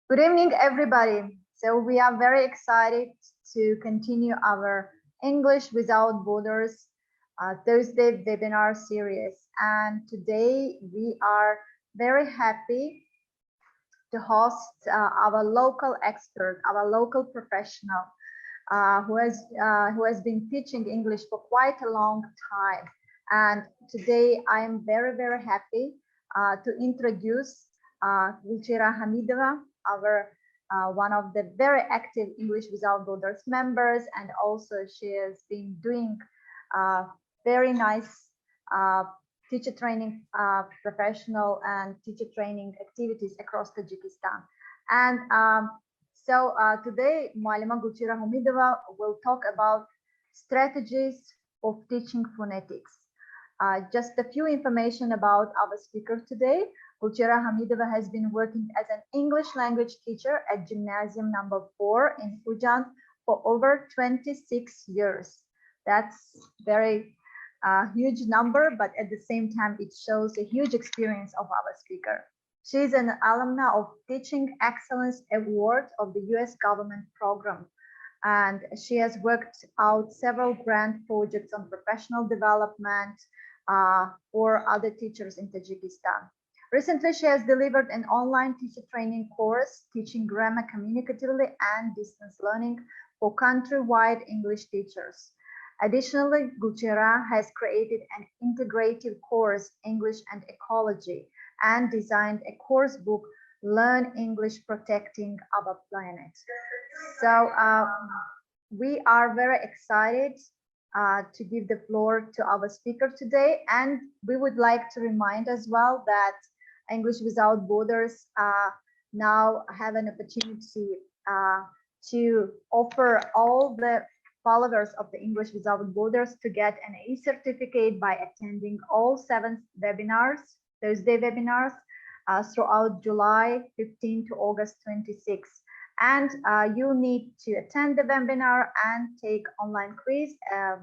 Good evening, everybody. So we are very excited to continue our English Without Borders Thursday webinar series. And today we are very happy to host our local expert, our local professional who has been teaching English for quite a long time. And today I am very, very happy to introduce Gulchehra Hamidova, our one of the very active English Without Borders members, and also she has been doing very nice teacher training professional and teacher training activities across Tajikistan. And so today, Malima Gulchehra Hamidova will talk about strategies of teaching phonetics. Just a few information about our speaker today. Gulchehra Hamidova has been working as an English language teacher at Gymnasium number 4 in Khujand for over 26 years. That's very huge number, but at the same time, it shows a huge experience of our speaker. She is an alumna of Teaching Excellence Award of the US government program. And she has worked out several grant projects on professional development for other teachers in Tajikistan. Recently, she has delivered an online teacher training course teaching grammar communicatively and distance learning for countrywide English teachers. Additionally, Gulchehra has created an integrative course, English and Ecology, and designed a course book, Learn English Protecting Our Planet. So we are very excited to give the floor to our speaker today. And we would like to remind as well that English Without Borders now have an opportunity to offer all the followers of the English Without Borders to get an e-certificate by attending all 7 webinars, Thursday webinars, throughout July 15 to August 26. And you need to attend the webinar and take online quiz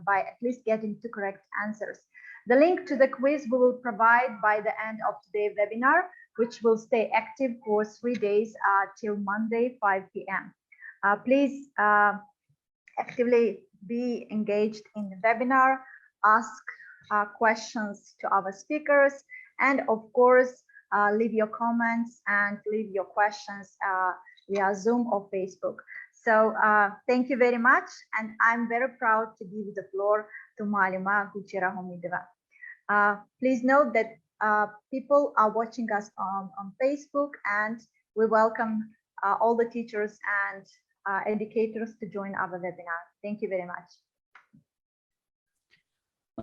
by at least getting 2 correct answers. The link to the quiz we will provide by the end of today's webinar, which will stay active for 3 days till Monday, 5 p.m. Please actively be engaged in the webinar, ask questions to our speakers, and of course, leave your comments and leave your questions via Zoom or Facebook. So thank you very much. And I'm very proud to give the floor to Malima Gulchehra Hamidova. Please note that people are watching us on Facebook, and we welcome all the teachers and educators to join our webinar. Thank you very much.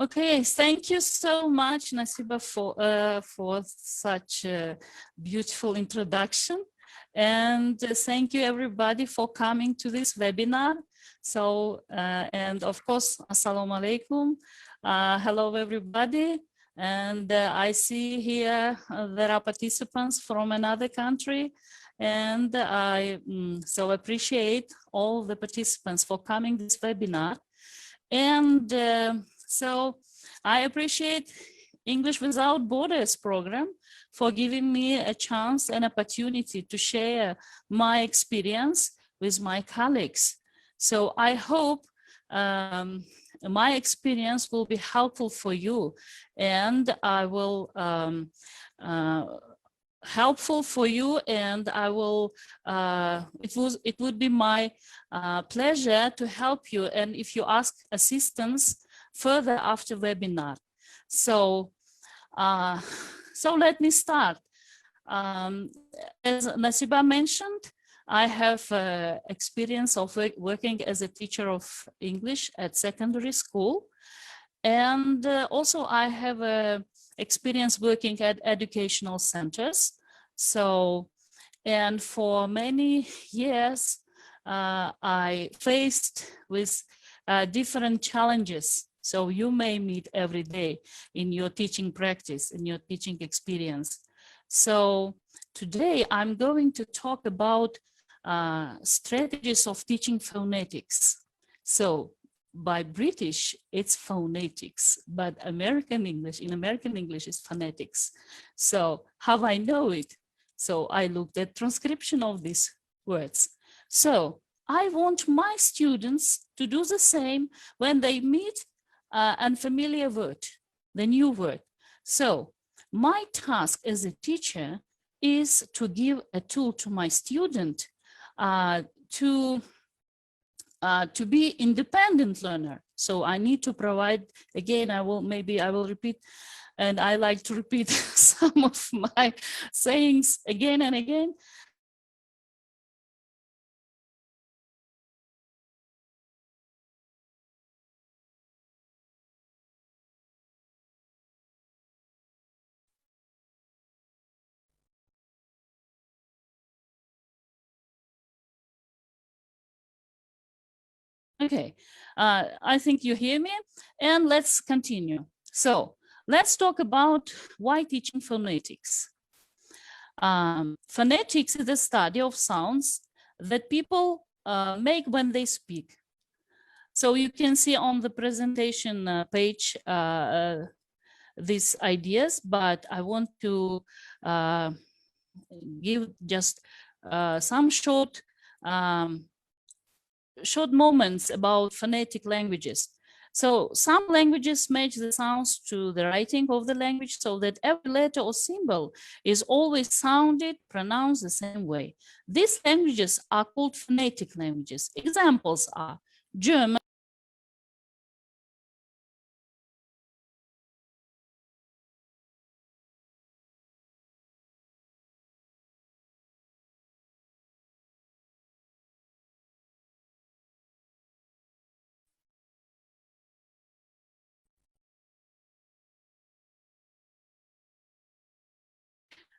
Okay, thank you so much, Nasiba, for such a beautiful introduction. And thank you everybody for coming to this webinar. So, and of course, Assalamu alaikum. Hello, everybody. And I see here there are participants from another country. And I so appreciate all the participants for coming to this webinar. And so I appreciate English Without Borders program for giving me a chance and opportunity to share my experience with my colleagues. So I hope my experience will be helpful for you, and I will helpful for you, and I will it would be my pleasure to help you, and if you ask assistance further after webinar. So so let me start. As Nasiba mentioned, I have experience of working as a teacher of English at secondary school, and also I have experience working at educational centers. So, and for many years, I faced with different challenges. So you may meet every day in your teaching practice, in your teaching experience. So today I'm going to talk about strategies of teaching phonetics. So by British, it's phonetics, but American English, in American English is phonetics. So how I know it? So I looked at transcription of these words. So I want my students to do the same when they meet unfamiliar word, the new word. So my task as a teacher is to give a tool to my student to be independent learner. So I need to provide, again, I will repeat, and I like to repeat some of my sayings again and again. Okay, I think you hear me, and let's continue. So let's talk about why teaching phonetics. Phonetics is the study of sounds that people make when they speak. So you can see on the presentation page these ideas, but I want to give just some short moments about phonetic languages. So some languages match the sounds to the writing of the language so that every letter or symbol is always sounded, pronounced the same way. These languages are called phonetic languages. Examples are German,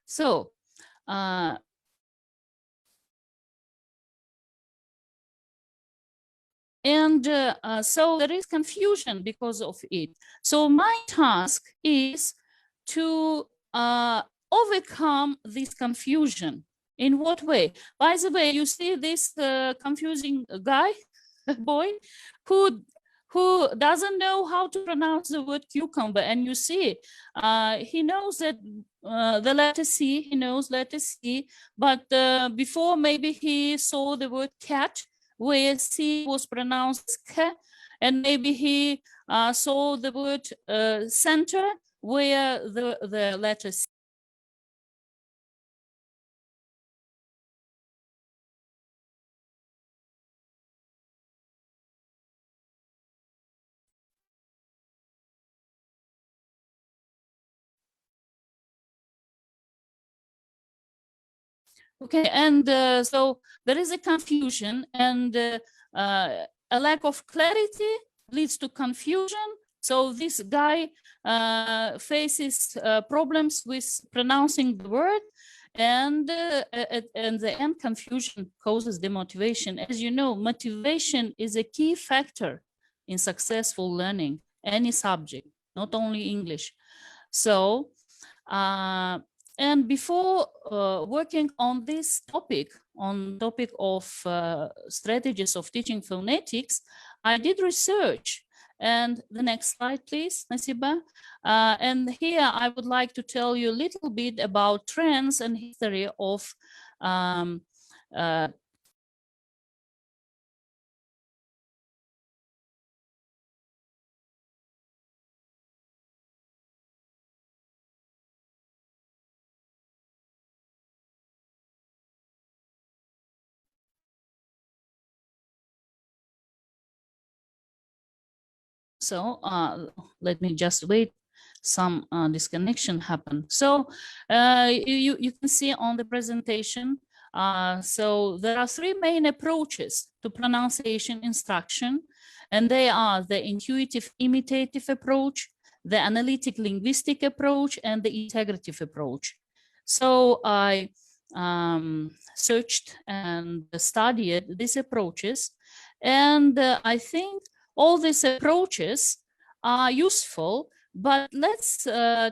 so so there is confusion because of it. So my task is to overcome this confusion. In what way? By the way, you see this confusing guy, boy, who doesn't know how to pronounce the word cucumber, and you see, he knows that the letter C, he knows letter C, but before maybe he saw the word cat, where C was pronounced K, and maybe he saw the word center, where the letter C. Okay, and so there is a confusion, and a lack of clarity leads to confusion. So this guy faces problems with pronouncing the word, and the end, confusion causes demotivation. As you know, motivation is a key factor in successful learning any subject, not only English. So and before working on this topic, on topic of strategies of teaching phonetics, I did research. And the next slide, please, Nasiba. And here I would like to tell you a little bit about trends and history of so let me just wait, some disconnection happened. So you can see on the presentation, so there are three main approaches to pronunciation instruction, and they are the intuitive imitative approach, the analytic linguistic approach, and the integrative approach. So I searched and studied these approaches, and I think all these approaches are useful, but let's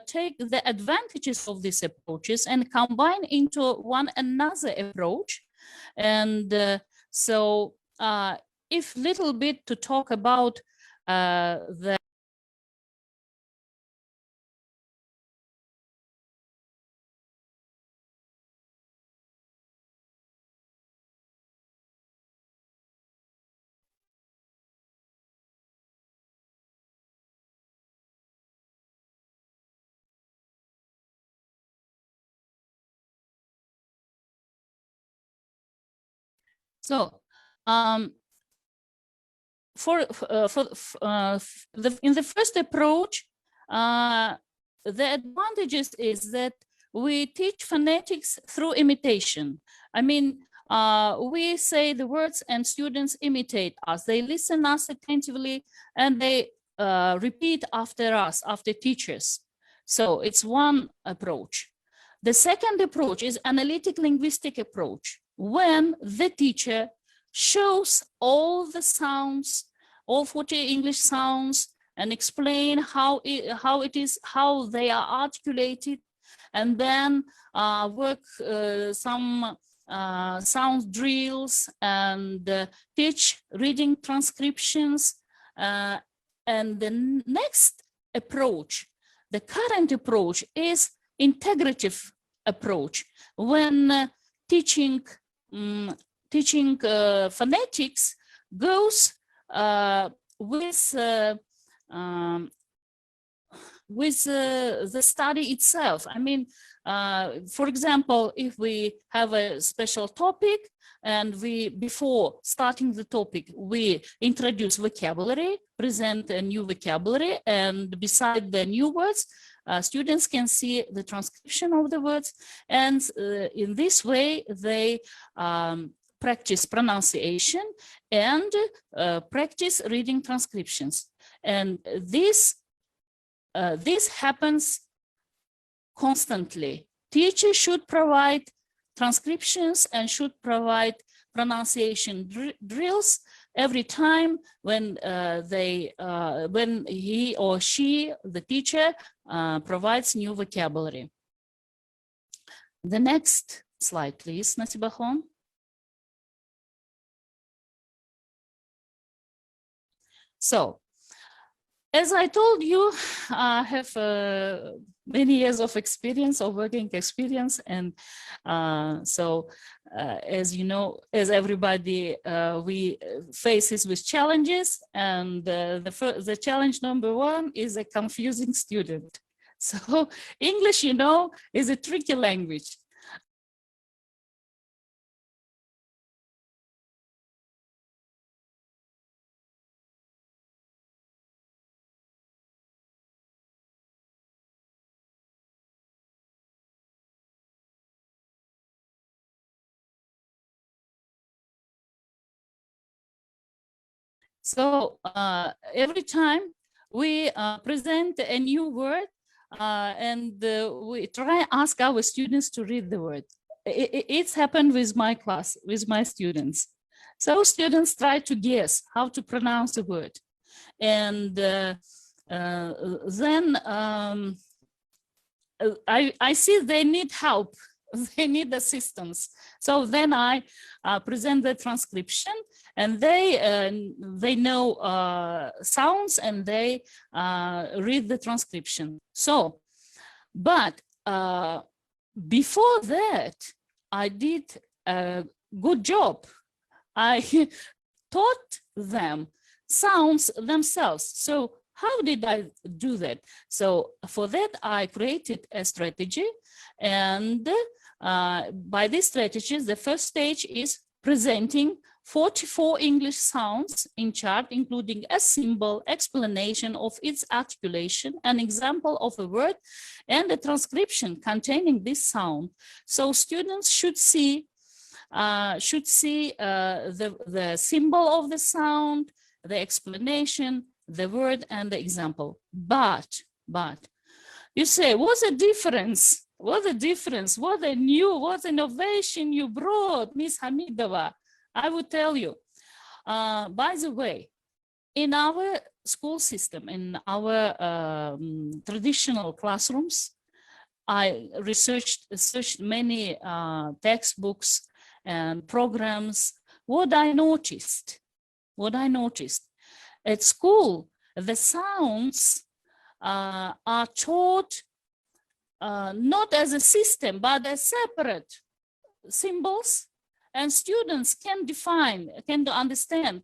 take the advantages of these approaches and combine into one another approach. And so if little bit to talk about the So in the first approach, the advantages is that we teach phonetics through imitation. I mean, we say the words and students imitate us. They listen us attentively and they repeat after us, after teachers. So it's one approach. The second approach is analytic linguistic approach, when the teacher shows all the sounds, all 40 English sounds, and explain how they are articulated, and then work some sound drills and teach reading transcriptions. And the next approach, the current approach, is integrative approach, when teaching phonetics goes with the study itself. I mean, for example, if we have a special topic and before starting the topic, we introduce vocabulary, present a new vocabulary, and beside the new words, students can see the transcription of the words. And in this way, they practice pronunciation and practice reading transcriptions. And this happens constantly. Teachers should provide transcriptions and should provide pronunciation drills every time when when he or she, the teacher, provides new vocabulary. The next slide, please, Nasiba Khan. So, as I told you, I have many years of experience, of working experience, and as you know, as everybody, we faces with challenges, and the challenge number one is a confusing student. So English, you know, is a tricky language. So every time we present a new word and we try ask our students to read the word. It's happened with my class, with my students. So students try to guess how to pronounce the word. And then I see they need help. They need assistance. So then I present the transcription, and they know sounds, and they read the transcription. So, but before that, I did a good job. I taught them sounds themselves. So how did I do that? So for that, I created a strategy, and by this strategy, the first stage is presenting 44 English sounds in chart, including a symbol, explanation of its articulation, an example of a word, and a transcription containing this sound. So students should see the symbol of the sound, the explanation, the word, and the example. But you say, what's the difference? What's the difference? What the new, what innovation you brought, Miss Hamidova? I would tell you. By the way, in our school system, in our traditional classrooms, I researched many textbooks and programs. What I noticed at school, the sounds are taught not as a system, but as separate symbols, and students cannot understand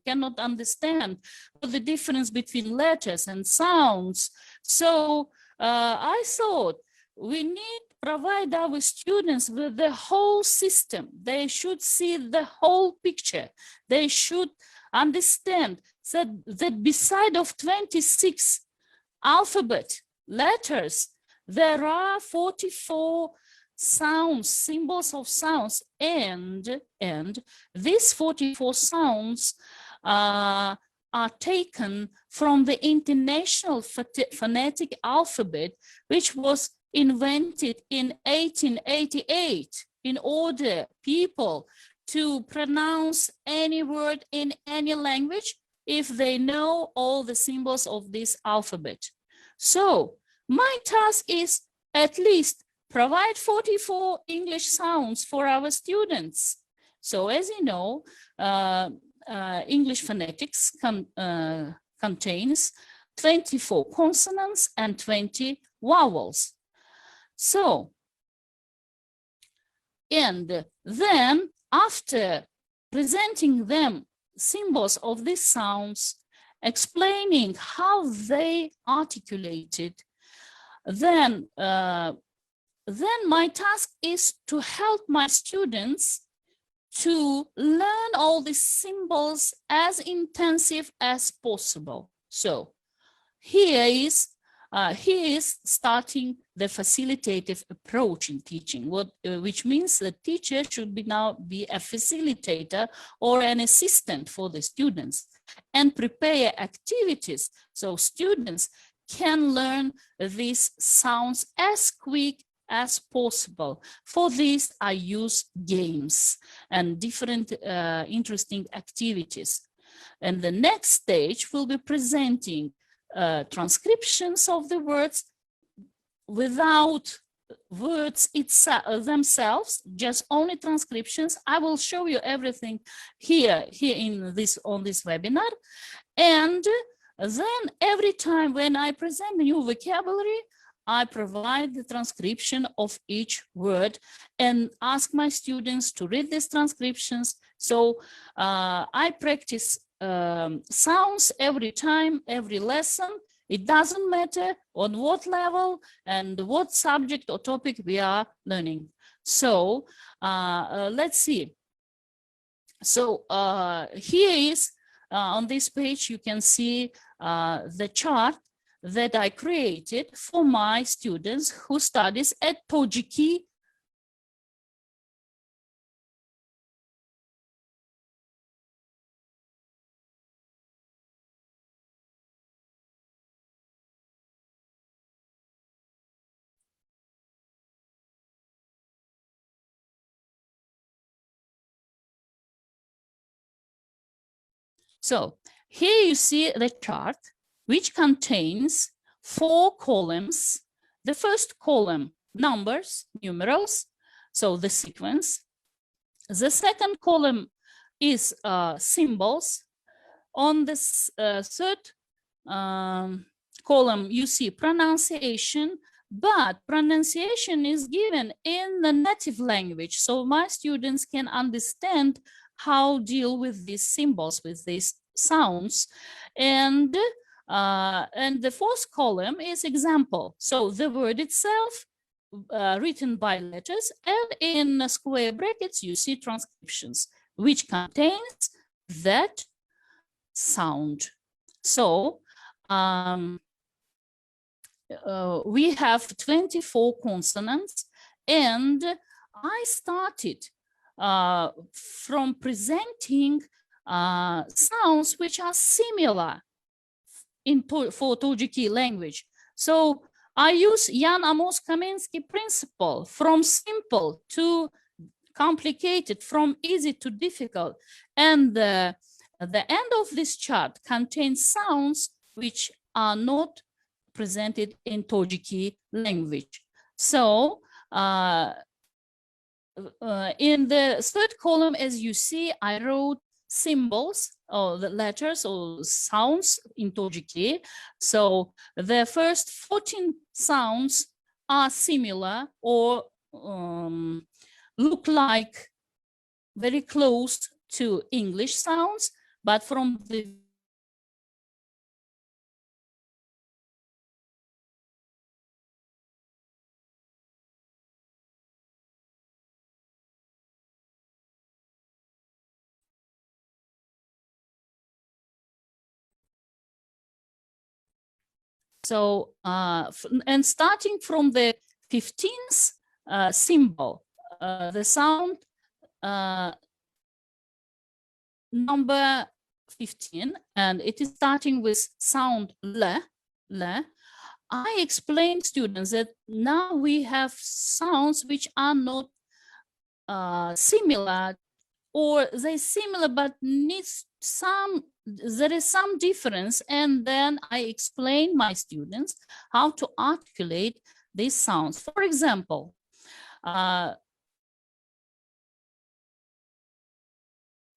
what the difference between letters and sounds. So I thought we need provide our students with the whole system. They should see the whole picture. They should understand that beside of 26 alphabet letters, there are 44 sounds, symbols of sounds, and these 44 sounds are taken from the International Phonetic Alphabet, which was invented in 1888 in order people to pronounce any word in any language if they know all the symbols of this alphabet. So my task is at least provide 44 English sounds for our students. So as you know, English phonetics contains 24 consonants and 20 vowels. So, and then after presenting them symbols of these sounds, explaining how they articulated, then my task is to help my students to learn all these symbols as intensive as possible. So here is starting the facilitative approach in teaching, which means the teacher should now be a facilitator or an assistant for the students and prepare activities so students can learn these sounds as quick as possible. For this, I use games and different interesting activities. And the next stage will be presenting transcriptions of the words without words themselves, just only transcriptions. I will show you everything here on this webinar. And then every time when I present new vocabulary, I provide the transcription of each word and ask my students to read these transcriptions. So I practice sounds every time, every lesson. It doesn't matter on what level and what subject or topic we are learning. So let's see. So here is on this page, you can see the chart that I created for my students who studies at Tojiki. So here you see the chart, which contains 4 columns. The first column, numbers, numerals, so the sequence. The second column is symbols. On this third column, you see pronunciation, but pronunciation is given in the native language, so my students can understand how deal with these symbols, with these sounds. And the fourth column is example. So the word itself written by letters, and in square brackets, you see transcriptions, which contains that sound. So we have 24 consonants, and I started from presenting sounds which are similar for Tojiki language. So I use Jan Amos Kamensky principle, from simple to complicated, from easy to difficult. And the end of this chart contains sounds which are not presented in Tojiki language. So in the third column, as you see, I wrote symbols or the letters or sounds in Tojiki. So the first 14 sounds are similar or look like very close to English sounds, but from the So, and starting from the 15th symbol, the sound number 15, and it is starting with sound le. I explain students that now we have sounds which are not similar, or they're similar but needs there is some difference, and then I explain my students how to articulate these sounds. For example,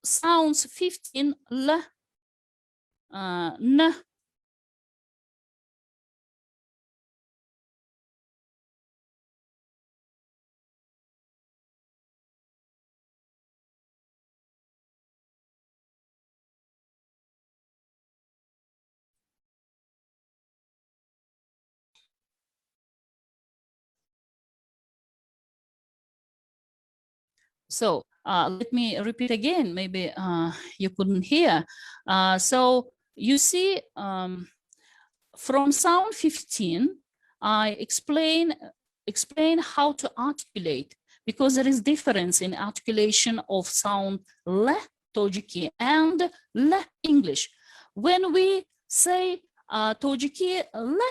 sounds 15 l, n. So let me repeat again, maybe you couldn't hear. So you see, from sound 15, I explain how to articulate, because there is difference in articulation of sound le Tojiki and le English. When we say Tojiki le,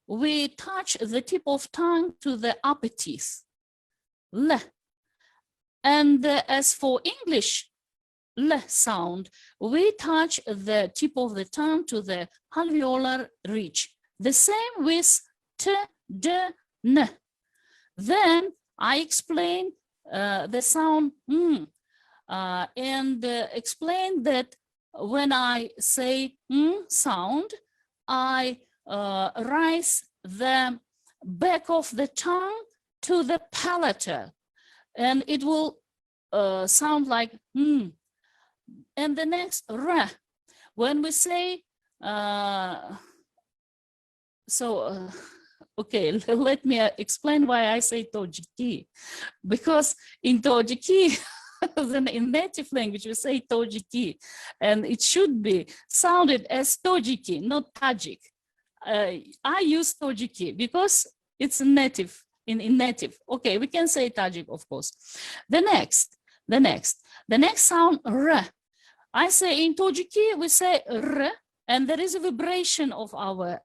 we touch the tip of tongue to the upper teeth, le. And as for English le sound, we touch the tip of the tongue to the alveolar ridge. The same with t, d, n. Then I explain the sound and explain that when I say sound, I raise the back of the tongue to the palatal, and it will sound like And the next ra, when we say okay, let me explain why I say Tojiki. Because in Tojiki, then in native language, we say Tojiki, and it should be sounded as Tojiki, not Tajik. I use Tojiki because it's native, in native. Okay, we can say Tajik, of course. The next sound, R. I say in Tojiki, we say R, and there is a vibration of our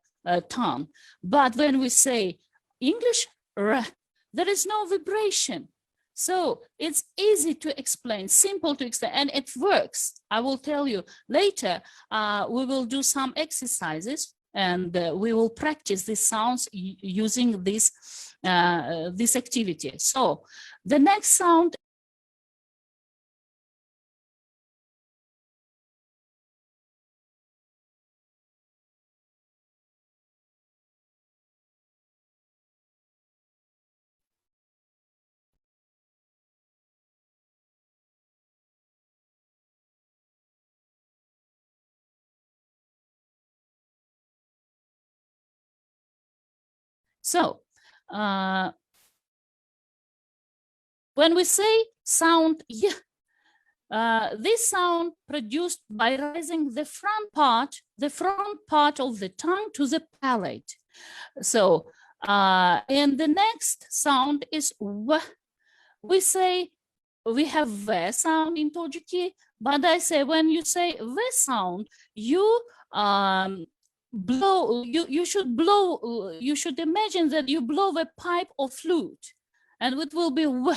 tongue. But when we say English, R, there is no vibration. So it's easy to explain, simple to explain, and it works. I will tell you later, we will do some exercises, and we will practice these sounds using this activity. So the next sound. So when we say sound y, this sound produced by raising the front part of the tongue to the palate. So and the next sound is w. We say we have v sound in Tojiki, but I say when you say v sound, you blow. You should blow. You should imagine that you blow a pipe or flute, and it will be w.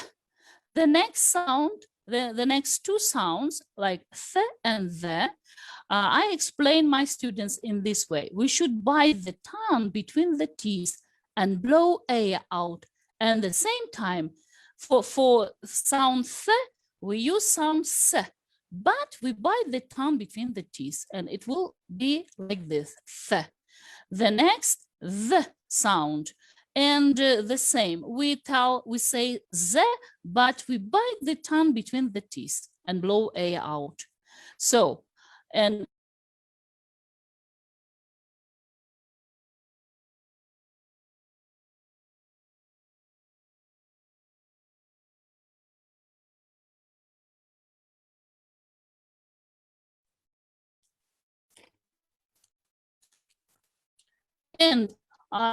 The next sound, the next two sounds, like th and the, I explain my students in this way. We should bite the tongue between the teeth and blow air out. And at the same time, for sound th, we use sound s, but we bite the tongue between the teeth, and it will be like this, th. The next, the sound. And the same, we say ze, but we bite the tongue between the teeth and blow air out. So, and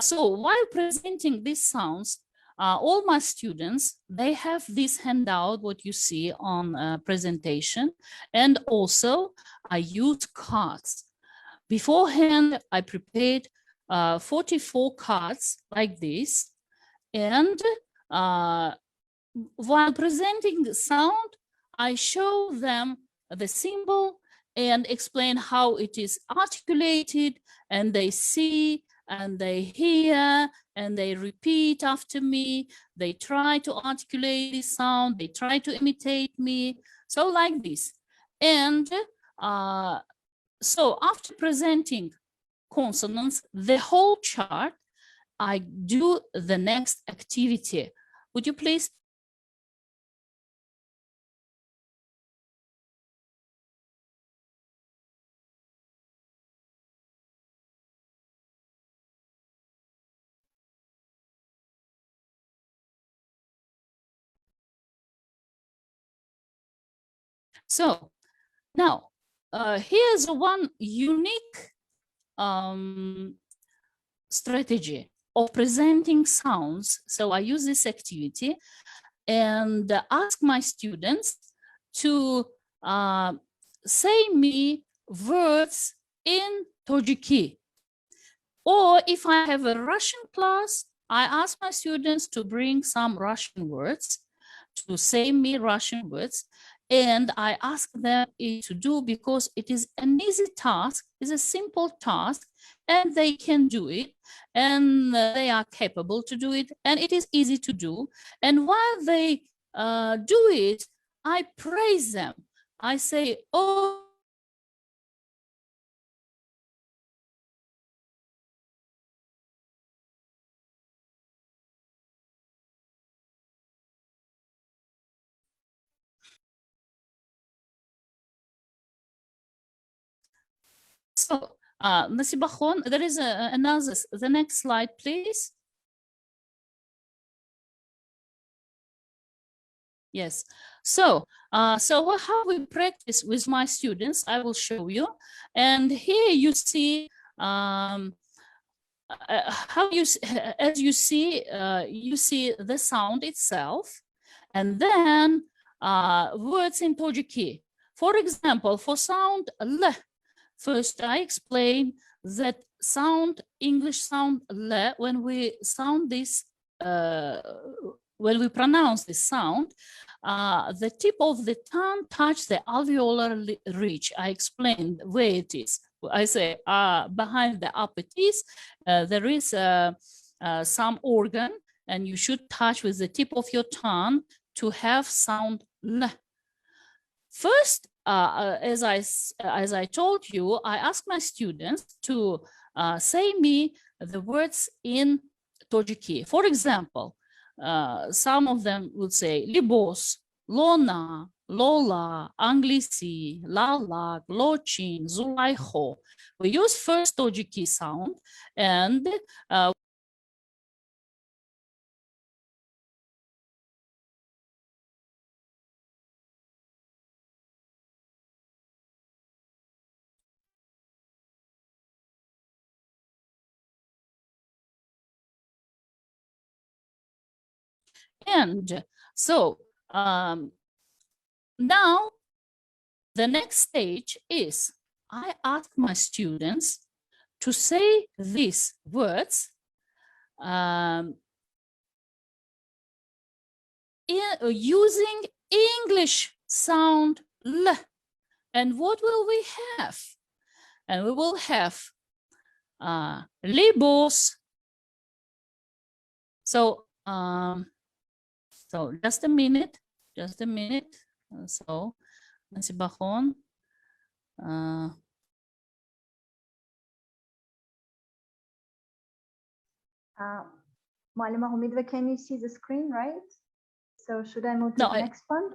So while presenting these sounds, all my students, they have this handout, what you see on presentation, and also I use cards. Beforehand, I prepared 44 cards like this, and while presenting the sound, I show them the symbol and explain how it is articulated, and they see and they hear and they repeat after me. They try to articulate the sound, they try to imitate me. So like this. And so after presenting consonants, the whole chart, I do the next activity. Would you please? So now here's one unique strategy of presenting sounds. So I use this activity and ask my students to say me words in Tajiki. Or if I have a Russian class, I ask my students to bring some Russian words, to say me Russian words, and I ask them to do because it is an easy task, it's a simple task, and they can do it, and they are capable to do it, and it is easy to do. And while they do it, I praise them. I say, oh, so, Nasibahon, there is another, the next slide, please. Yes. So, how we practice with my students, I will show you. And here you see how you, as you see the sound itself, and then words in Tajiki. For example, for sound L, first I explain that sound, English sound L, when we sound this, when we pronounce this sound, the tip of the tongue touch the alveolar ridge. I explained where it is. I say behind the upper teeth, there is some organ, and you should touch with the tip of your tongue to have sound L. First, as I told you, I ask my students to say me the words in Tajiki. For example, some of them would say libos, lona, lola, anglisi, lala, glochin, zulaiho. We use first Tajiki sound, and so now the next stage is I ask my students to say these words using English sound L. And what will we have? And we will have libos. So, so just a minute. So, Nasibahon. Malima Hamidova, can you see the screen, right? So should I move to the next one?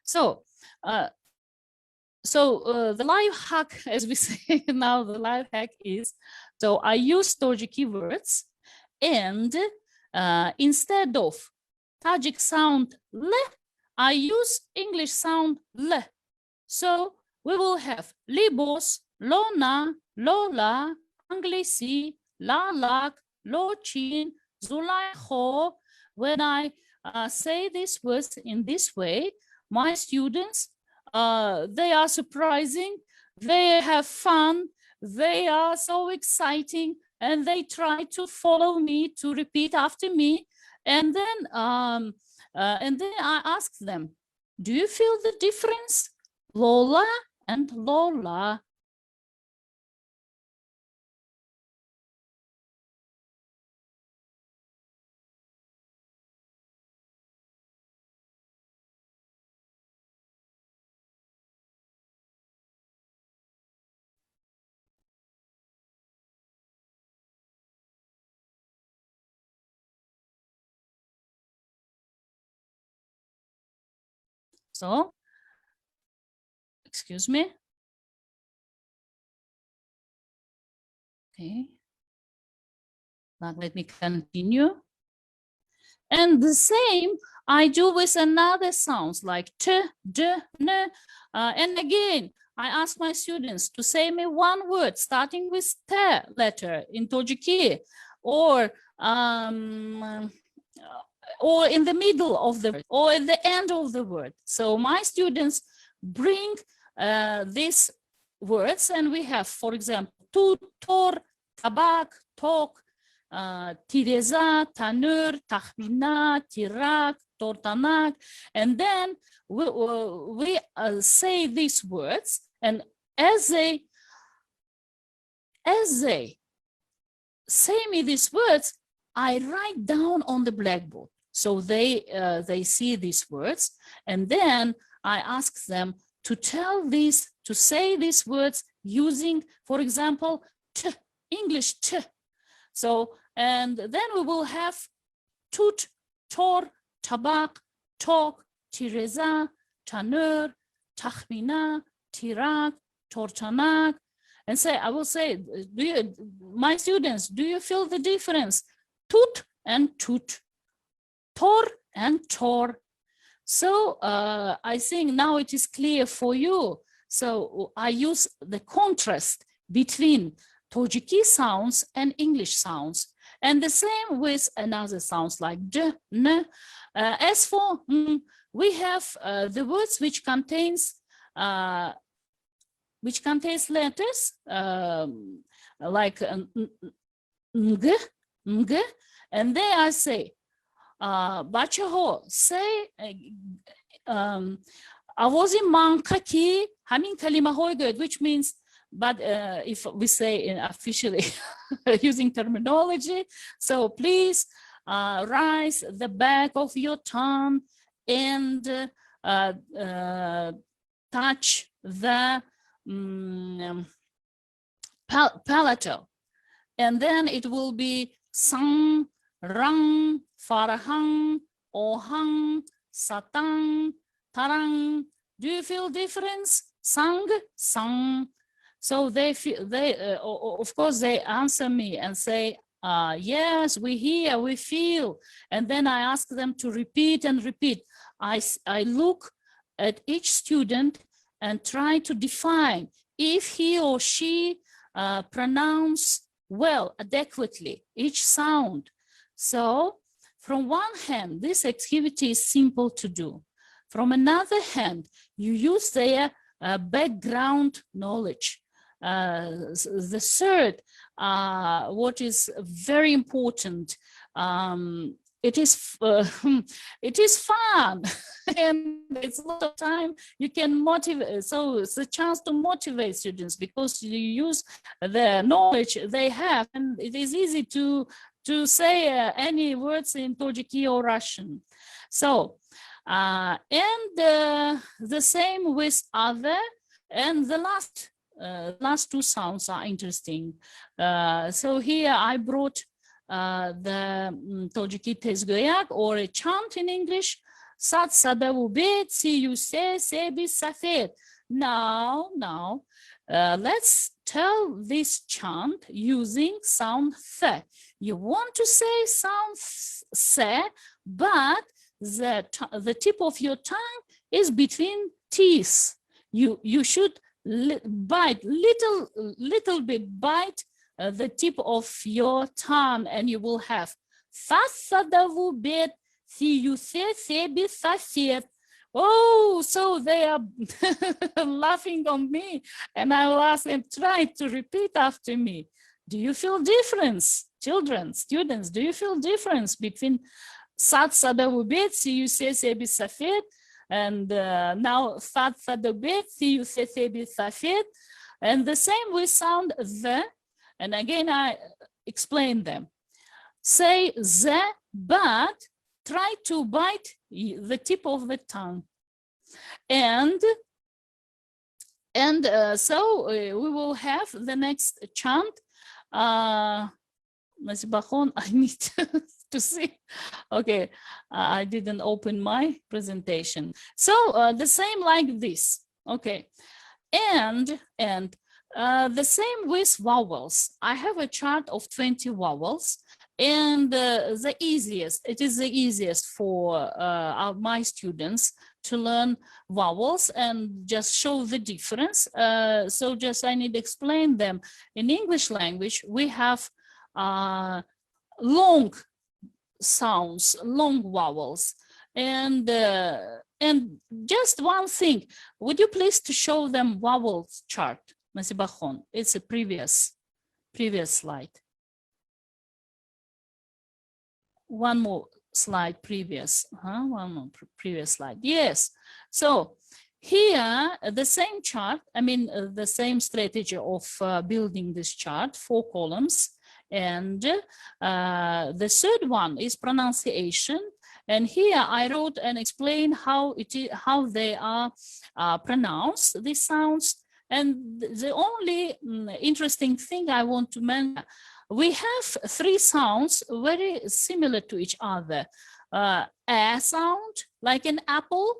So, the life hack, as we say now, the life hack is, so I use Tajiki words, and instead of Tajik sound le, I use English sound le. So we will have libos, lona, lola, anglisi, lalak, lochin, zulaiho. When I say these words in this way, my students, they are surprising, they have fun, they are so exciting, and they try to follow me, to repeat after me. And then I ask them, do you feel the difference? Lola and Lola. So, excuse me. Okay. Now let me continue. And the same I do with another sounds like t, d, n. And again, I ask my students to say me one word starting with t letter in Tajiki, or in the middle of the word, or at the end of the word. So my students bring these words, and we have, for example, tu, tor, tabak, tok, tireza, tanur, tahmina, tirak, tortanak, and then we say these words, and as they say me these words, I write down on the blackboard. So they see these words, and then I ask them to say these words using, for example, t, English t. So, and then we will have tut, tor, tabak, tok, tireza, tanur, tahmina, tirak, tortanak. And say, I will say, my students, do you feel the difference? Tut and tut, tor and tor. So I think now it is clear for you. So I use the contrast between Tajiki sounds and English sounds. And the same with another sounds like d, n. As for we have the words which contains letters like ng, ng, and there I say, Bachaho, say, Avozi mankaki, hamin kalima hoygod, which means, but if we say in officially using terminology, so please rise the back of your tongue and touch the palatal, and then it will be sang, rang, farhang, ohang, satang, tarang. Do you feel difference? Sang, sang. So of course they answer me and say, yes, we hear, we feel. And then I ask them to repeat and repeat. I look at each student and try to define if he or she pronounce well, adequately, each sound. So from one hand, this activity is simple to do. From another hand, you use their background knowledge. The third, what is very important, it is fun and it's a lot of time you can motivate. So it's a chance to motivate students because you use the knowledge they have, and it is easy to say any words in Tajiki or Russian. So the same with other, and the last two sounds are interesting. So here I brought the Tajiki tezgoyak, or a chant in English. Sat sada ubet, si you say, sebi safet. Now, let's tell this chant using sound th. You want to say sound se, but the tip of your tongue is between teeth. You should bite little bit, bite the tip of your tongue, and you will have bit. Oh, so they are laughing on me, and I will ask them, try to repeat after me. Do you feel difference, children, students? Do you feel difference between sat sadavubet, sebi safet, and now fat sadabet, sebi safet, and the same with sound the, and again I explain them. Say the, but try to bite the tip of the tongue. And so we will have the next chant. I need to see. Okay, I didn't open my presentation. So the same like this. Okay, and the same with vowels. I have a chart of 20 vowels, and it is the easiest for my students to learn vowels and just show the difference. So just I need to explain them. In English language, we have long sounds, long vowels, and just one thing. Would you please to show them vowels chart, Nasibahon? It's a previous slide. One more slide previous. One more previous slide. Yes. So here the same chart. I mean the same strategy of building this chart, 4 columns. And the third one is pronunciation. And here I wrote and explained how they are pronounced, these sounds. And the only interesting thing I want to mention, we have 3 sounds very similar to each other. A sound like an apple,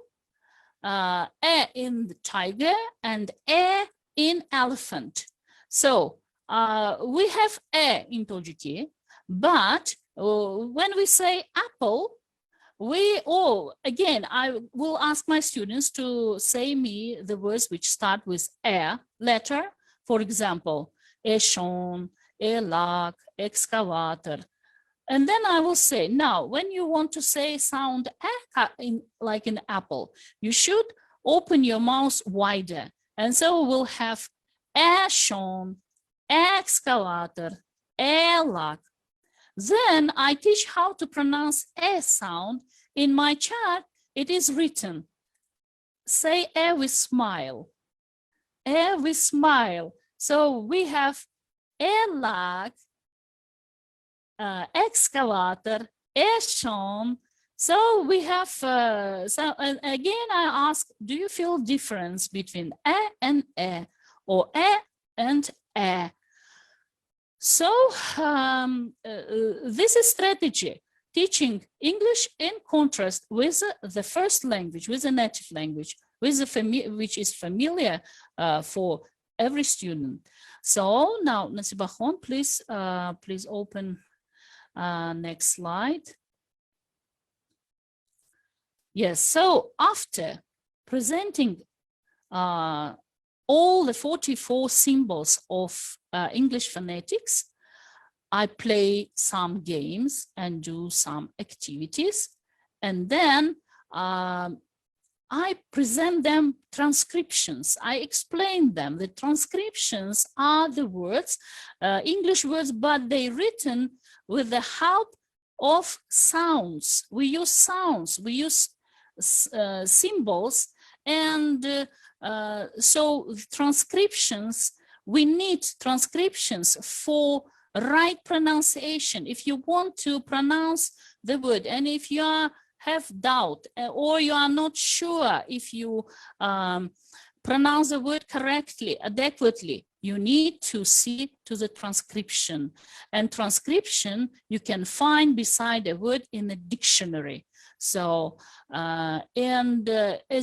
a in the tiger, and a in elephant. So we have a in Tojiki, but when we say apple, again, I will ask my students to say me the words which start with a letter. For example, eshon, elak, excavator. And then I will say, now, when you want to say sound like an apple, you should open your mouth wider. And so we'll have eshon, excavator, elak. Then I teach how to pronounce a sound. In my chart, it is written. Say a with smile. A with smile. So we have elak, excavator, eshon. So we have, and again, I ask, do you feel difference between a and a, or a and a? So this is strategy, teaching English in contrast with the first language, with the native language, with the which is familiar for every student. So now, Nasibahon, please open next slide. Yes, so after presenting all the 44 symbols of English phonetics, I play some games and do some activities, and then I present them transcriptions. I explain them. The transcriptions are the words, English words, but they're written with the help of sounds. We use sounds, we use symbols, and so transcriptions, we need transcriptions for right pronunciation. If you want to pronounce the word, and if you have doubt or you are not sure if you pronounce the word correctly, adequately, you need to see to the transcription. And transcription you can find beside a word in a dictionary. So, as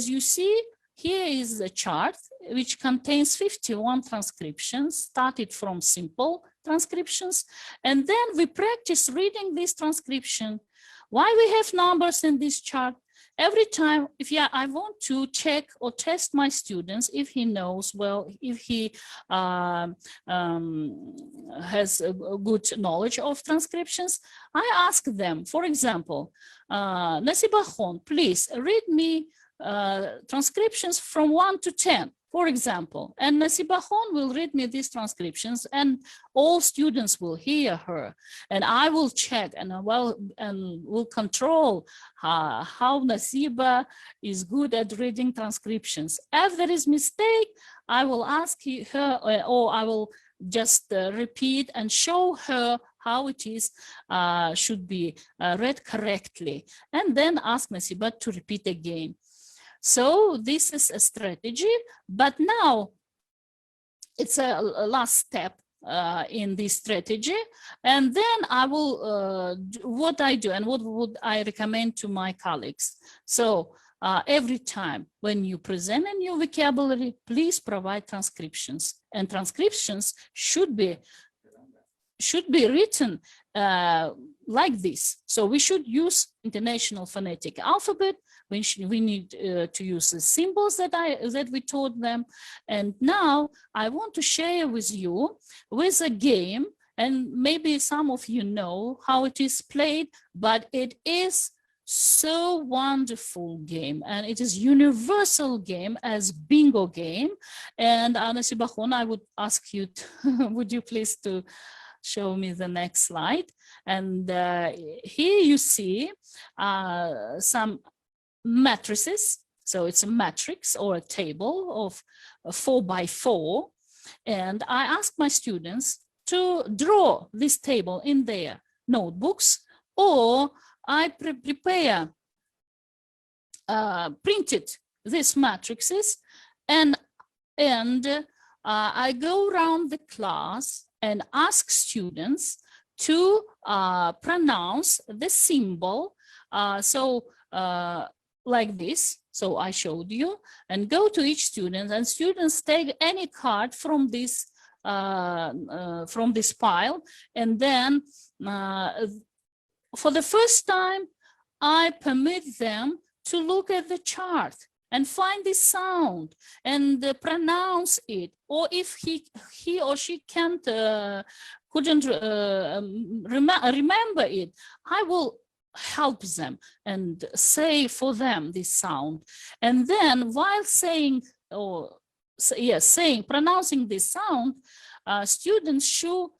you see, here is the chart which contains 51 transcriptions, started from simple transcriptions, and then we practice reading this transcription. Why we have numbers in this chart? Every time, if I want to check or test my students, if he knows well, if he has a good knowledge of transcriptions, I ask them, for example, Nasiba Khon, please read me transcriptions from 1 to 10, for example, and Nasiba Khon will read me these transcriptions, and all students will hear her, and I will check and will control how Nasiba is good at reading transcriptions. If there is mistake, I will ask her, or I will just repeat and show her how it is should be read correctly, and then ask Nasiba to repeat again. So this is a strategy, but now it's a last step in this strategy. And then I will, what I do and what would I recommend to my colleagues. So every time when you present a new vocabulary, please provide transcriptions, and transcriptions should be written like this. So we should use International Phonetic Alphabet. We need to use the symbols that we taught them. And now I want to share with you with a game, and maybe some of you know how it is played, but it is so wonderful game, and it is universal game as bingo game. And Nasiba Khon, I would ask you to, would you please to show me the next slide? And here you see some matrices. So it's a matrix or a table of 4 by 4. And I ask my students to draw this table in their notebooks, or I prepare printed these matrices, and I go around the class and ask students to pronounce the symbol. Like this. So I showed you, and go to each student, and students take any card from this pile, and then for the first time, I permit them to look at the chart and find the sound and pronounce it. Or if he or she couldn't remember it, I will help them and say for them this sound. And then while pronouncing this sound, students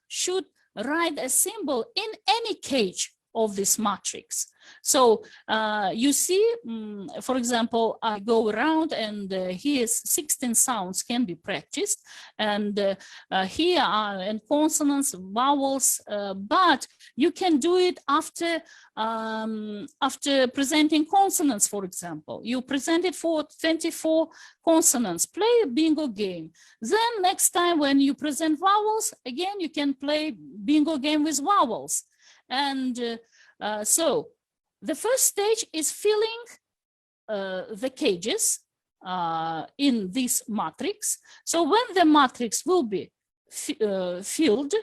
should write a symbol in any cage of this matrix. So you see, for example, I go around, and here 16 sounds can be practiced, and here are consonants, vowels, but you can do it after presenting consonants. For example, you present it for 24 consonants, play a bingo game. Then next time when you present vowels, again you can play bingo game with vowels. And so the first stage is filling the cages in this matrix. So when the matrix will be filled,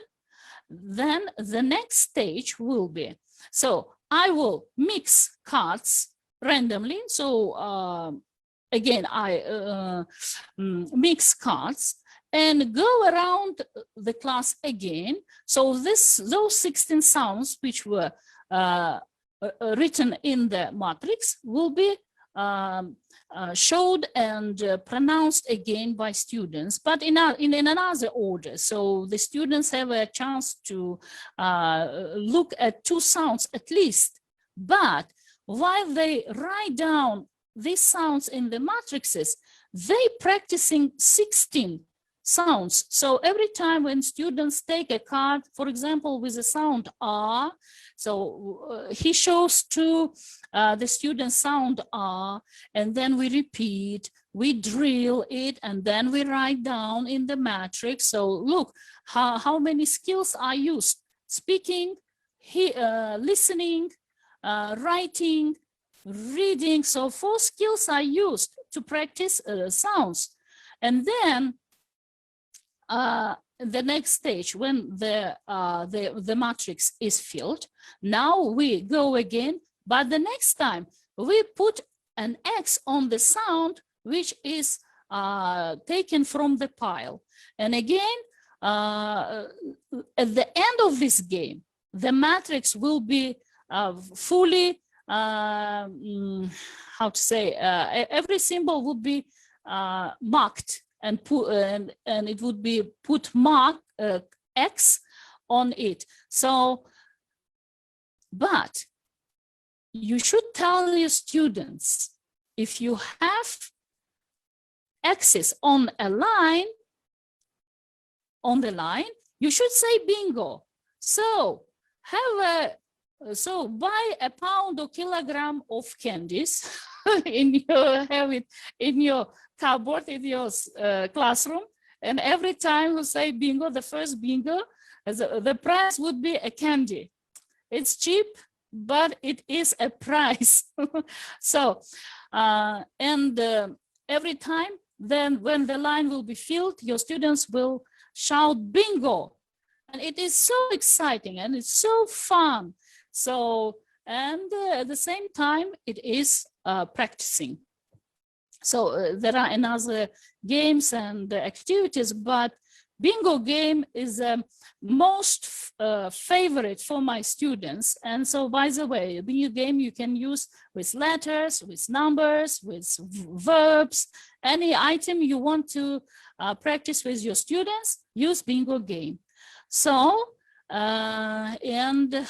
then the next stage will be, so I will mix cards randomly. So again, I mix cards and go around the class again. So those 16 sounds which were written in the matrix will be showed and pronounced again by students, but in another order. So the students have a chance to look at 2 sounds at least. But while they write down these sounds in the matrices, they practicing 16 sounds. So every time when students take a card, for example, with the sound R, so he shows to the student sound R, and then we repeat, we drill it, and then we write down in the matrix. So look how many skills are used: speaking, listening, writing, reading. So 4 skills are used to practice sounds. And then the next stage, when the matrix is filled, now we go again, but the next time we put an X on the sound which is taken from the pile. And again, at the end of this game, the matrix will be fully, how to say, every symbol would be marked and put, and it would be put mark X on it. So, but you should tell your students, if you have X's on a line, you should say bingo. So buy a pound or kilogram of candies have it in your cupboard in your classroom, and every time you say bingo, the first bingo, the prize would be a candy. It's cheap, but it is a prize. So every time, then when the line will be filled, your students will shout bingo, and it is so exciting and it's so fun. So, and at the same time, it is practicing. So there are another games and activities, but bingo game is most favorite for my students. And so, by the way, a bingo game you can use with letters, with numbers, with verbs, any item you want to practice with your students, use bingo game. So, and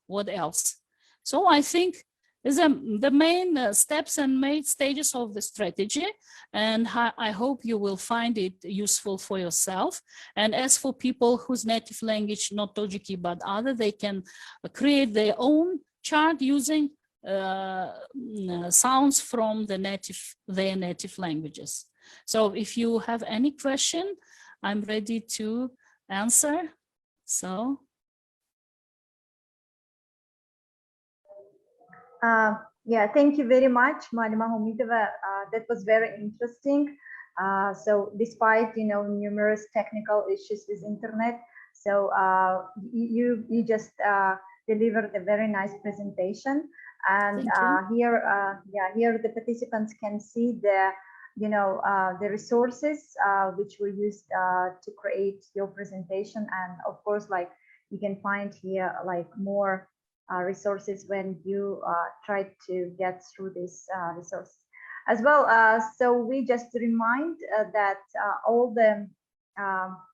what else? So I think is the main steps and main stages of the strategy, and I hope you will find it useful for yourself. And as for people whose native language, not Tajiki, but other, they can create their own chart using sounds from their native languages. So if you have any question, I'm ready to answer. So. Yeah, thank you very much, Malima Hamidova. That was very interesting. So despite, numerous technical issues with internet, so you just delivered a very nice presentation. And here the participants can see the, the resources which were used to create your presentation. And of course, like you can find here like more resources when you try to get through this resource as well. So we just remind that all the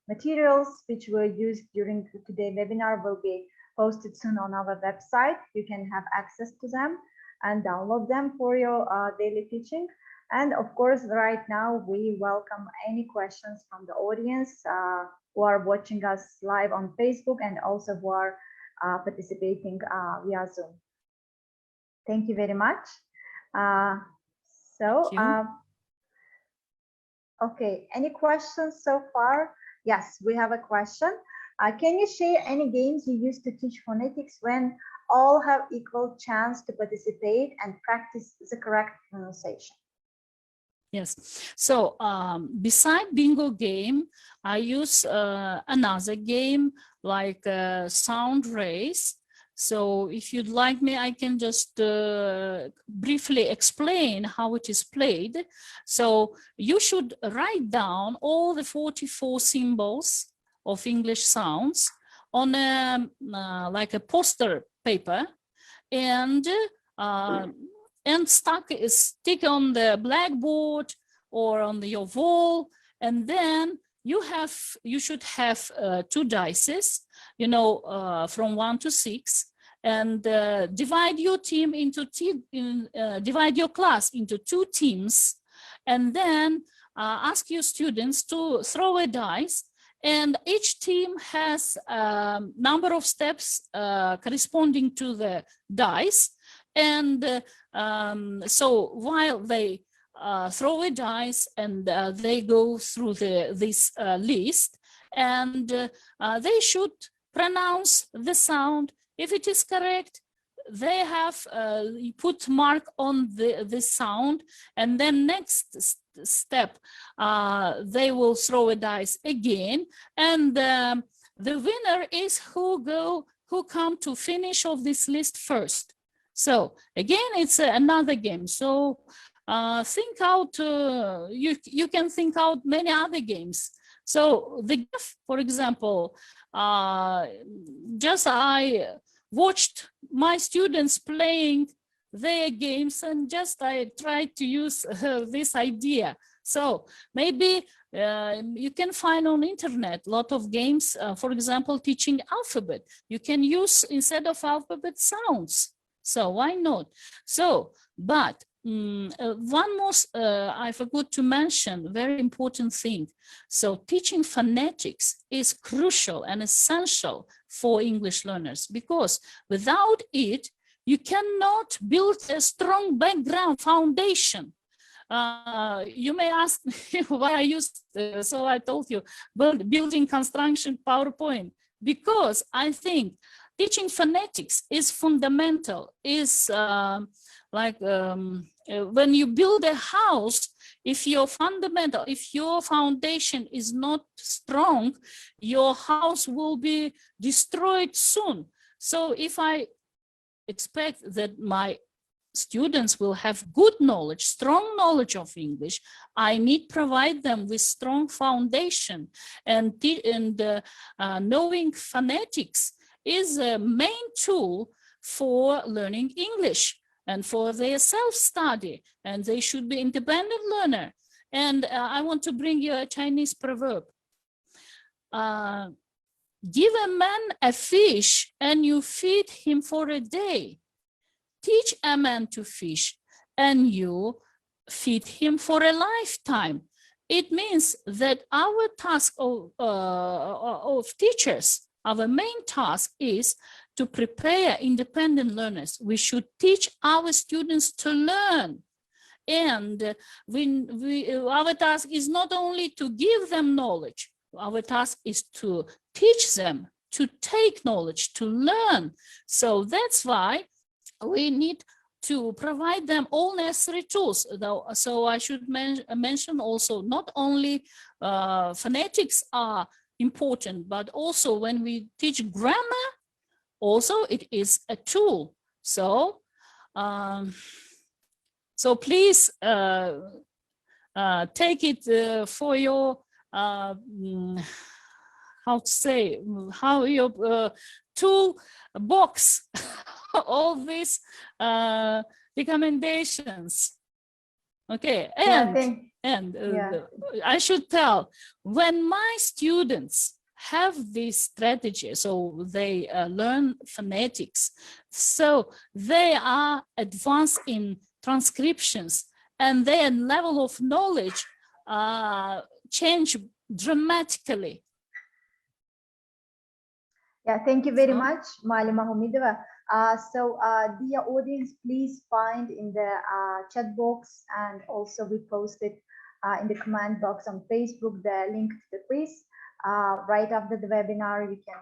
materials which were used during today's webinar will be posted soon on our website. You can have access to them and download them for your daily teaching. And of course, right now we welcome any questions from the audience who are watching us live on Facebook and also who are participating via Zoom. Thank you very much. Okay, any questions so far? Yes, we have a question. Can you share any games you use to teach phonetics when all have equal chance to participate and practice the correct pronunciation? Yes, so beside bingo game, I use another game like sound race. So if you'd like me, I can just briefly explain how it is played. So you should write down all the 44 symbols of English sounds on a, like a poster paper, and stick on the blackboard or on your wall, and then you should have 2 dices, from 1 to 6, and divide your team into divide your class into 2 teams, and then ask your students to throw a dice, and each team has a number of steps corresponding to the dice. And so while they throw a dice and they go through this list, and they should pronounce the sound. If it is correct, they have you put mark on the sound, and then next step they will throw a dice again, and the winner is who come to finish of this list first. So again, it's another game. So think out, you can think out many other games. So the gift, for example, just I watched my students playing their games, and just I tried to use this idea. So maybe you can find on internet a lot of games, for example, teaching alphabet. You can use, instead of alphabet, sounds. So why not? So, but one more, I forgot to mention, very important thing. So teaching phonetics is crucial and essential for English learners, because without it, you cannot build a strong background foundation. You may ask me why I used, so I told you, building construction PowerPoint, because I think teaching phonetics is fundamental, is when you build a house, if your foundation is not strong, your house will be destroyed soon. So if I expect that my students will have good knowledge, strong knowledge of English, I need to provide them with strong foundation, and knowing phonetics is a main tool for learning English and for their self-study, and they should be independent learner. And I want to bring you a Chinese proverb. Give a man a fish and you feed him for a day. Teach a man to fish and you feed him for a lifetime. It means that our task of teachers, our main task is to prepare independent learners. We should teach our students to learn. And our task is not only to give them knowledge, our task is to teach them to take knowledge, to learn. So that's why we need to provide them all necessary tools. So I should mention also, not only phonetics are important, but also when we teach grammar, also it is a tool. So so please take it for your how to say, how your tool box all these recommendations. Okay, and I should tell, when my students have this strategy, so they learn phonetics, so they are advanced in transcriptions, and their level of knowledge change dramatically. Yeah, thank you very much, Malima Hamidova. Dear audience, please find in the chat box, and also we posted in the comment box on Facebook the link to the quiz. Right after the webinar, you can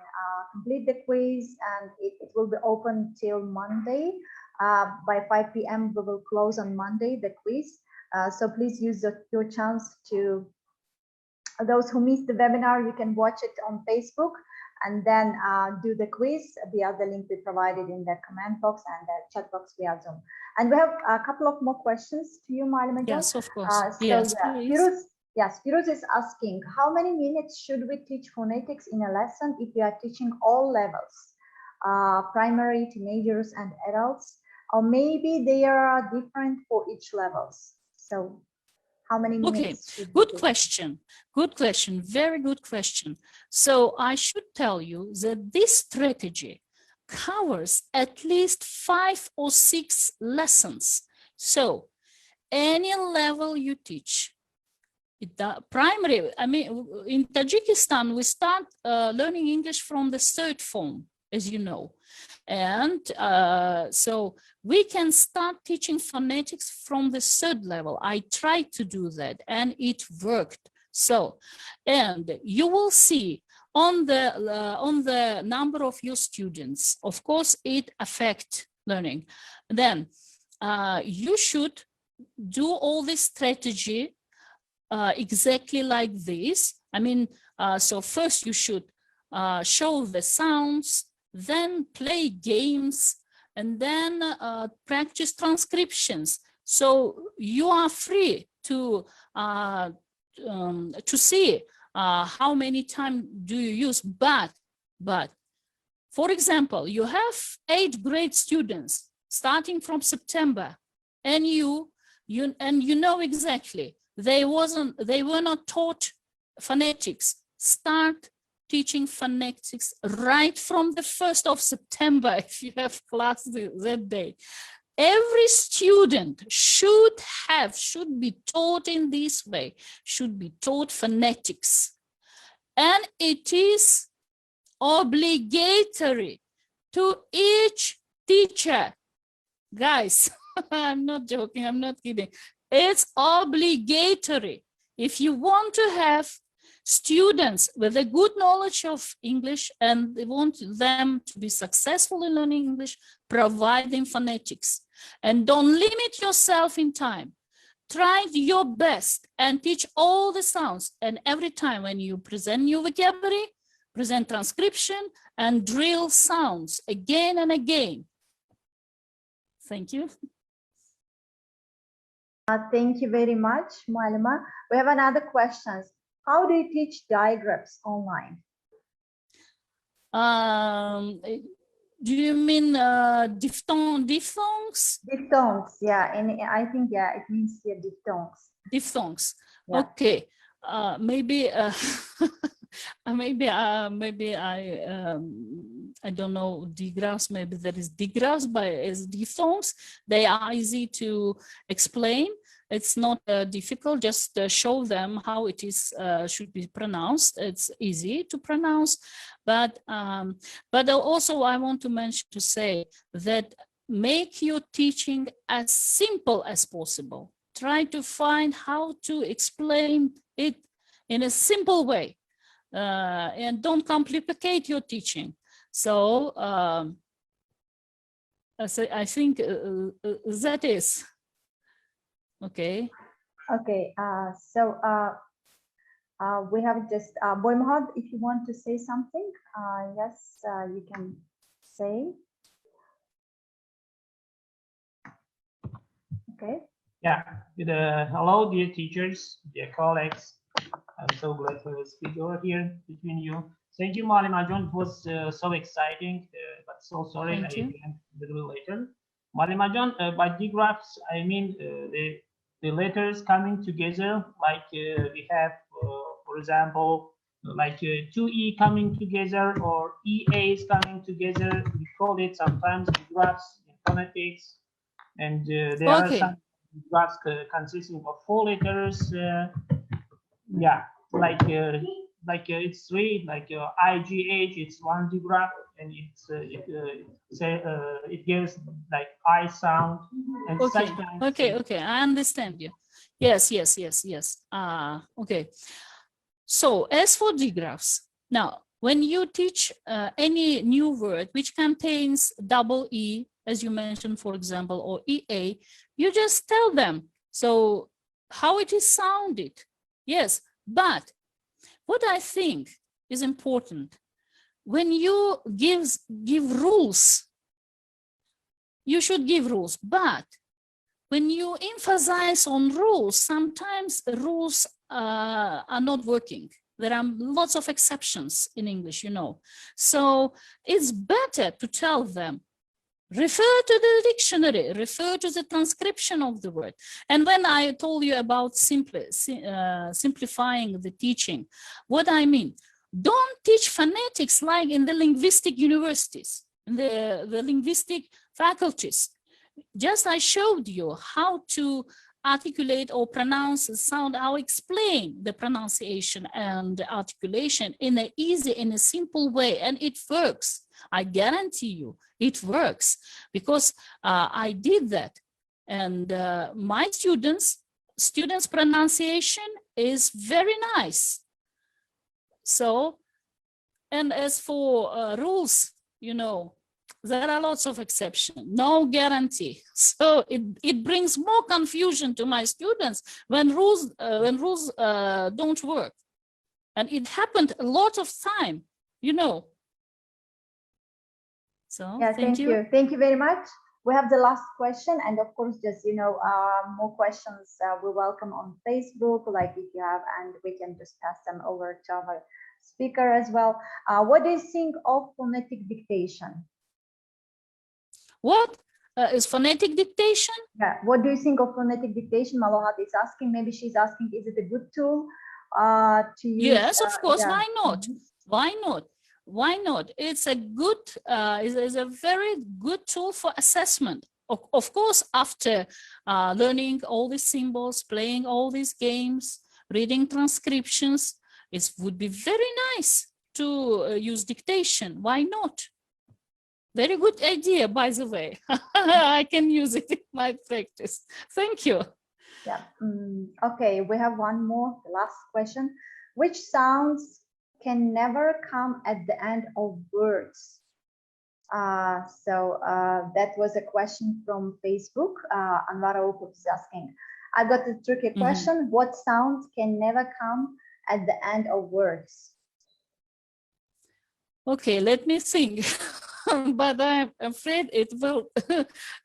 complete the quiz, and it will be open till Monday. By 5 p.m. we will close on Monday the quiz. So please use your chance to, those who missed the webinar, you can watch it on Facebook and then do the quiz via the link we provided in the comment box and the chat box via Zoom. And we have a couple of more questions to you, Malima. Yes, of course. Yes, Firuz is asking, how many minutes should we teach phonetics in a lesson if we are teaching all levels, primary, teenagers, and adults? Or maybe they are different for each levels. So how many minutes? Okay, good question. Good question. Very good question. So I should tell you that this strategy covers at least 5 or 6 lessons. So any level you teach, primary, I mean, in Tajikistan, we start learning English from the 3rd form, as you know. And so we can start teaching phonetics from the 3rd level. I tried to do that and it worked. So, and you will see on the number of your students, of course, it affects learning. Then you should do all this strategy exactly like this. I mean, so first you should show the sounds, then play games, and then practice transcriptions. So you are free to see how many times do you use. But for example, you have 8th grade students starting from September, and you know exactly they were not taught phonetics. Start teaching phonetics right from the 1st of September if you have class that day. Every student should be taught in this way, should be taught phonetics. And it is obligatory to each teacher. Guys, I'm not joking, I'm not kidding. It's obligatory. If you want to have students with a good knowledge of English and they want them to be successful in learning English, provide them phonetics. And don't limit yourself in time. Try your best and teach all the sounds. And every time when you present new vocabulary, present transcription and drill sounds again and again. Thank you. Thank you very much, Muallima. We have another question. How do you teach digraphs online? Do you mean diphthongs? Diphthongs, yeah. And I think, yeah, it means yeah, diphthongs. Diphthongs. Yeah. Okay. Maybe maybe I don't know digraphs. Maybe there is digraphs, but as diphthongs, they are easy to explain. It's not difficult. Just show them how it is should be pronounced. It's easy to pronounce, but also I want to say that make your teaching as simple as possible. Try to find how to explain it in a simple way, and don't complicate your teaching. So I think that is okay. Okay. So we have just Boy Mohad, if you want to say something, yes, you can say. Okay. Yeah. Hello, dear teachers, dear colleagues. I'm so glad to speak over here between you. Thank you, Muallima John. It was so exciting, but so sorry I came a little later. Muallima John, by digraphs, I mean the letters coming together, like we have, for example, like 2E coming together or EAs coming together. We call it sometimes digraphs in phonetics, and there are some digraphs consisting of 4 letters. Yeah, like it's 3, like IGH, it's 1 digraph, and it gives like I sound and such kind. Okay, I understand you. Yes. Okay. So as for digraphs, now when you teach any new word which contains double E, as you mentioned, for example, or EA, you just tell them so how it is sounded. Yes, but what I think is important, when you give rules, you should give rules, but when you emphasize on rules, sometimes rules are not working. There are lots of exceptions in English, you know. So it's better to tell them, refer to the dictionary, refer to the transcription of the word. And when I told you about simplifying the teaching, what I mean, don't teach phonetics like in the linguistic universities, in the linguistic faculties. Just I showed you how to articulate or pronounce the sound. I'll explain the pronunciation and the articulation in an easy, in a simple way, and it works. I guarantee you it works, because I did that, and my students pronunciation is very nice. So, and as for rules, you know, there are lots of exceptions, no guarantee. So it brings more confusion to my students when rules don't work. And it happened a lot of time, you know. So yeah, thank you. Thank you very much. We have the last question, and of course, just more questions we welcome on Facebook, like if you have, and we can just pass them over to our speaker as well. What do you think of phonetic dictation? What is phonetic dictation? Yeah, what do you think of phonetic dictation? Malohat is asking. Maybe she's asking, is it a good tool to use? Yes, of course. Yeah. Why not? Why not? Why not? It's a good, is a very good tool for assessment. Of course, after learning all these symbols, playing all these games, reading transcriptions, it would be very nice to use dictation. Why not? Very good idea, by the way. I can use it in my practice. Thank you. Yeah. Okay, we have one more, the last question. Which sounds can never come at the end of words? That was a question from Facebook. Anwar Aoup is asking. I got a tricky question. What sounds can never come at the end of words? Okay, let me think. But I'm afraid it will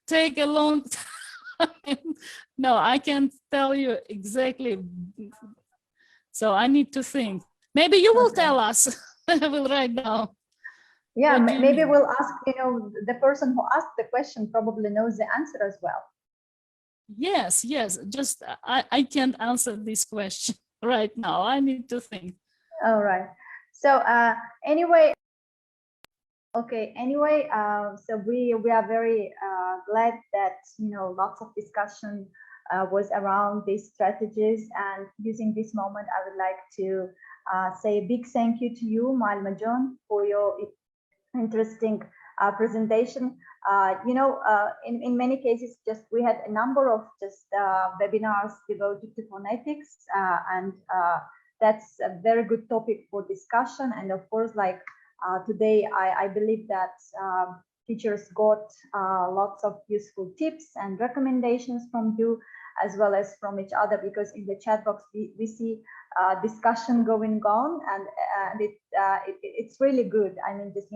take a long time. No, I can't tell you exactly. So I need to think. Maybe you will tell us. I will write down. Yeah, maybe we'll ask, the person who asked the question probably knows the answer as well. Yes, yes. Just I can't answer this question right now. I need to think. All right. So anyway, okay. Anyway, so we are very glad that lots of discussion was around these strategies, and using this moment, I would like to say a big thank you to you, Malma John, for your interesting presentation. In many cases, just we had a number of just webinars devoted to phonetics, and that's a very good topic for discussion. And of course, like today, I believe that teachers got lots of useful tips and recommendations from you, as well as from each other, because in the chat box we see discussion going on, and it's really good. I mean, just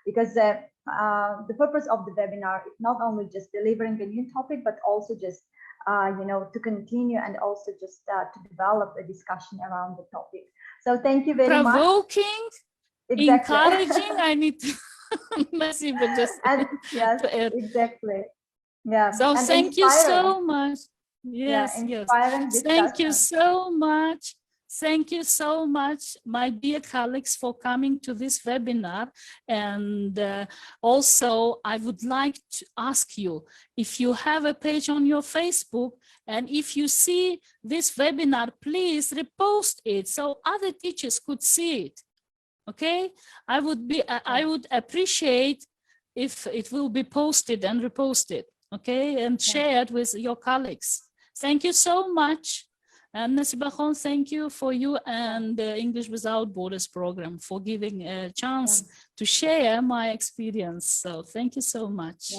because the purpose of the webinar is not only just delivering a new topic, but also just to continue and also just to develop a discussion around the topic. So thank you very much. Provoking, exactly. Encouraging. I need to messy, but just yes, exactly. Yeah. So and thank you so much. Yes, yeah, yes. Thank you so much. Thank you so much, my dear colleagues, for coming to this webinar. And also, I would like to ask you, if you have a page on your Facebook, and if you see this webinar, please repost it so other teachers could see it. Okay? I would appreciate if it will be posted and reposted. Okay? And shared with your colleagues. Thank you so much. And Nasiba Khan, thank you for you and the English Without Borders program for giving a chance to share my experience. So thank you so much.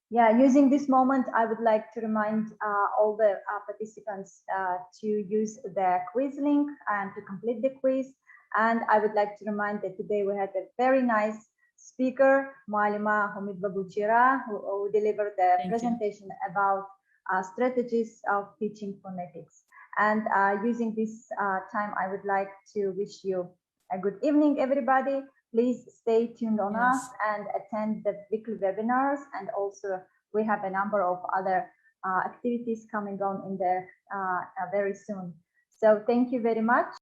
Yeah, using this moment, I would like to remind all the participants to use the quiz link and to complete the quiz. And I would like to remind that today we had a very nice speaker, Malima Gulchehra, who delivered the presentation about strategies of teaching phonetics. And using this time, I would like to wish you a good evening, everybody. Please stay tuned on us and attend the weekly webinars. And also, we have a number of other activities coming on in there very soon. So thank you very much.